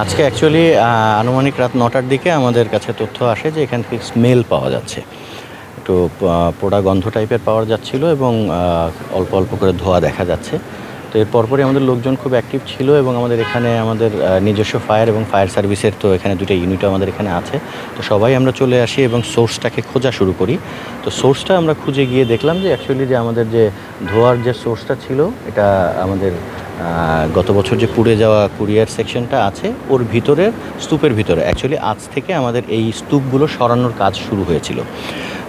আজকে অ্যাকচুয়ালি আনুমানিক রাত ৯টার দিকে আমাদের কাছে তথ্য আসে যে এখান থেকে স্মেল পাওয়া যাচ্ছে, একটু পোড়া গন্ধ টাইপের পাওয়া যাচ্ছিল এবং অল্প অল্প করে ধোঁয়া দেখা যাচ্ছে। তো এর পরপরই আমাদের লোকজন খুব অ্যাক্টিভ ছিল এবং আমাদের এখানে আমাদের নিজস্ব ফায়ার এবং ফায়ার সার্ভিসের তো এখানে দুটো ইউনিটও আমাদের এখানে আছে। তো সবাই আমরা চলে আসি এবং সোর্সটাকে খোঁজা শুরু করি। তো সোর্সটা আমরা খুঁজে গিয়ে দেখলাম যে অ্যাকচুয়ালি যে আমাদের যে ধোঁয়ার যে সোর্সটা ছিল এটা আমাদের গত বছর যে পুড়ে যাওয়া কুরিয়ার সেকশনটা আছে ওর ভিতরের স্তূপের ভিতরে অ্যাকচুয়ালি আজ থেকে আমাদের এই স্তূপগুলো সরানোর কাজ শুরু হয়েছিল।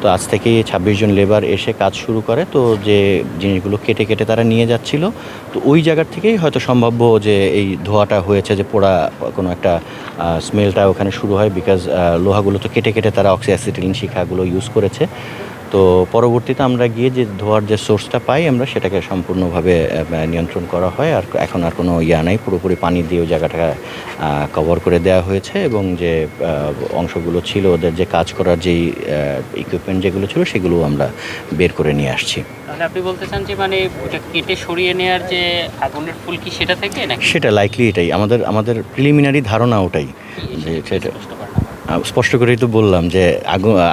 তো আজ থেকে ২৬ জন লেবার এসে কাজ শুরু করে। তো যে জিনিসগুলো কেটে কেটে তারা নিয়ে যাচ্ছিল, তো ওই জায়গার থেকেই হয়তো সম্ভাব্য যে এই ধোঁয়াটা হয়েছে, যে পোড়া কোনো একটা স্মেলটা ওখানে শুরু হয়। বিকজ লোহাগুলো তো কেটে কেটে তারা অক্সিঅ্যাসিটিলিন শিখাগুলো ইউজ করেছে। তো পরবর্তীতে আমরা গিয়ে যে ধোঁয়ার যে সোর্সটা পাই আমরা সেটাকে সম্পূর্ণভাবে নিয়ন্ত্রণ করা হয়। আর এখন আর কোনো নাই, পুরোপুরি পানি দিয়ে ওই জায়গাটা কভার করে দেওয়া হয়েছে এবং যে অংশগুলো ছিল ওদের যে কাজ করার যেই ইকুইপমেন্ট যেগুলো ছিল সেগুলো আমরা বের করে নিয়ে আসছি। তাহলে আপনি বলতে চান যে মানে ওটা কেটে সরিয়ে নেওয়ার যে আগুনের ফুলকি সেটা থেকে নাকি? সেটা লাইকলি এটাই আমাদের প্রিলিমিনারি ধারণা ওটাই, যে সেটা স্পষ্ট করেই তো বললাম যে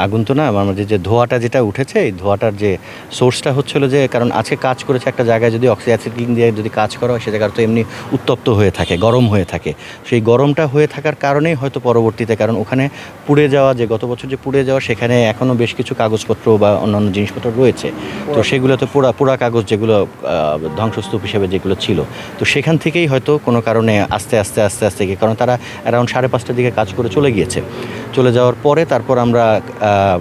আগুন তো না, আমাদের যে ধোঁয়াটা যেটা উঠেছে এই ধোঁয়াটার যে সোর্সটা হচ্ছিল যে, কারণ আজকে কাজ করেছে একটা জায়গায় যদি অক্সিঅ্যাসিটিলিন দিয়ে যদি কাজ করা হয় সে জায়গাটা তো এমনি উত্তপ্ত হয়ে থাকে, গরম হয়ে থাকে। সেই গরমটা হয়ে থাকার কারণেই হয়তো পরবর্তীতে, কারণ ওখানে পুড়ে যাওয়া যে গত বছর যে পুড়ে যাওয়া সেখানে এখনও বেশ কিছু কাগজপত্র বা অন্যান্য জিনিসপত্র রয়েছে। তো সেগুলো তো পোড়া কাগজ যেগুলো ধ্বংসস্তূপ হিসেবে যেগুলো ছিল, তো সেখান থেকেই হয়তো কোনো কারণে আস্তে আস্তে আস্তে আস্তে গিয়ে, কারণ তারা অ্যারাউন্ড 5:30টার দিকে কাজ করে চলে গিয়েছে। চলে যাওয়ার পরে তারপর আমরা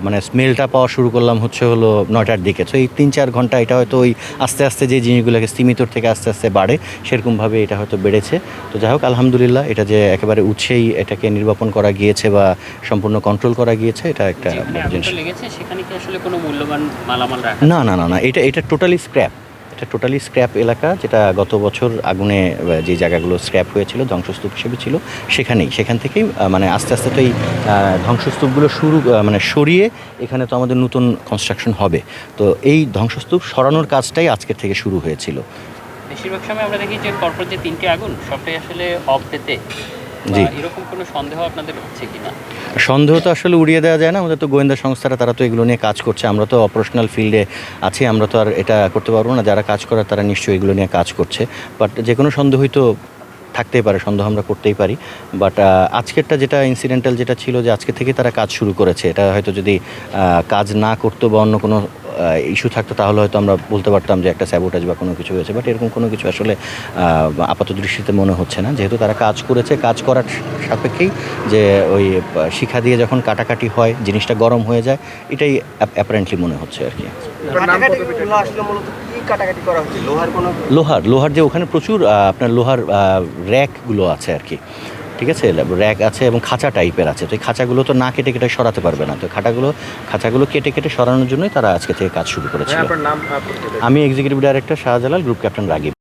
মানে স্মেলটা পাওয়া শুরু করলাম হলো 9টার দিকে। তো এই 3-4 ঘন্টা এটা হয়তো ওই আস্তে আস্তে যে জিনিসগুলোকে স্তিমিতর থেকে আস্তে আস্তে বাড়ে সেরকমভাবে এটা হয়তো বেড়েছে। তো যাই হোক, আলহামদুলিল্লাহ এটা যে একেবারে উৎসেই এটাকে নির্বাপন করা গিয়েছে বা সম্পূর্ণ কন্ট্রোল করা গিয়েছে, এটা একটা জিনিস। সেখানে কি আসলে কোনো মূল্যবান মালামাল রাখা? না, এটা টোটালি স্ক্র্যাপ। এটা টোটালি স্ক্র্যাপ এলাকা, যেটা গত বছর আগুনে যে জায়গাগুলো স্ক্র্যাপ হয়েছিল ধ্বংসস্তূপ হিসেবে ছিল সেখান থেকেই মানে আস্তে আস্তে তো এই ধ্বংসস্তূপগুলো সরিয়ে এখানে তো আমাদের নতুন কনস্ট্রাকশন হবে। তো এই ধ্বংসস্তূপ সরানোর কাজটাই আজকের থেকে শুরু হয়েছিল। বেশিরভাগ সময় আমরা দেখি যে পরপর যে 3টে আগুন সবটাই আসলে অফ ডেতে। জি, এরকম কোনো সন্দেহ আপনাদের হচ্ছে কিনা? সন্দেহ তো আসলে উড়িয়ে দেওয়া যায় না। আমাদের তো গোয়েন্দা সংস্থারা তারা তো এগুলো নিয়ে কাজ করছে, আমরা তো অপারেশনাল ফিল্ডে আছি, আমরা তো আর এটা করতে পারবো না। যারা কাজ করার তারা নিশ্চয়ই এগুলো নিয়ে কাজ করছে। বাট যে কোনো সন্দেহই তো থাকতেই পারে, সন্দেহ আমরা করতেই পারি। বাট আজকেরটা যেটা ইনসিডেন্টাল যেটা ছিল যে আজকে থেকে তারা কাজ শুরু করেছে, এটা হয়তো যদি কাজ না করতো বা অন্য কোনো ইস্যু থাকতো তাহলে হয়তো আমরা বলতে পারতাম যে একটা স্যাবোটাজ বা কোনো কিছু হয়েছে। বাট এরকম কোনো কিছু আসলে আপাত দৃষ্টিতে মনে হচ্ছে না, যেহেতু তারা কাজ করেছে। কাজ করার সাপেক্ষেই যে ওই শিখা দিয়ে যখন কাটাকাটি হয় জিনিসটা গরম হয়ে যায়, এটাই অ্যাপারেন্টলি মনে হচ্ছে আর কি। লোহার যে ওখানে প্রচুর আপনার লোহার র্যাকগুলো আছে আর কি, ঠিক আছে, র্যাক আছে এবং খাঁচা টাইপের আছে। তো এই খাঁচাগুলো তো না কেটে কেটে সরাতে পারবে না। তো খাঁচাগুলো কেটে কেটে সরানোর জন্যই তারা আজকে থেকে কাজ শুরু করেছিল। আমি executive director Shahjalal, group captain Ragib.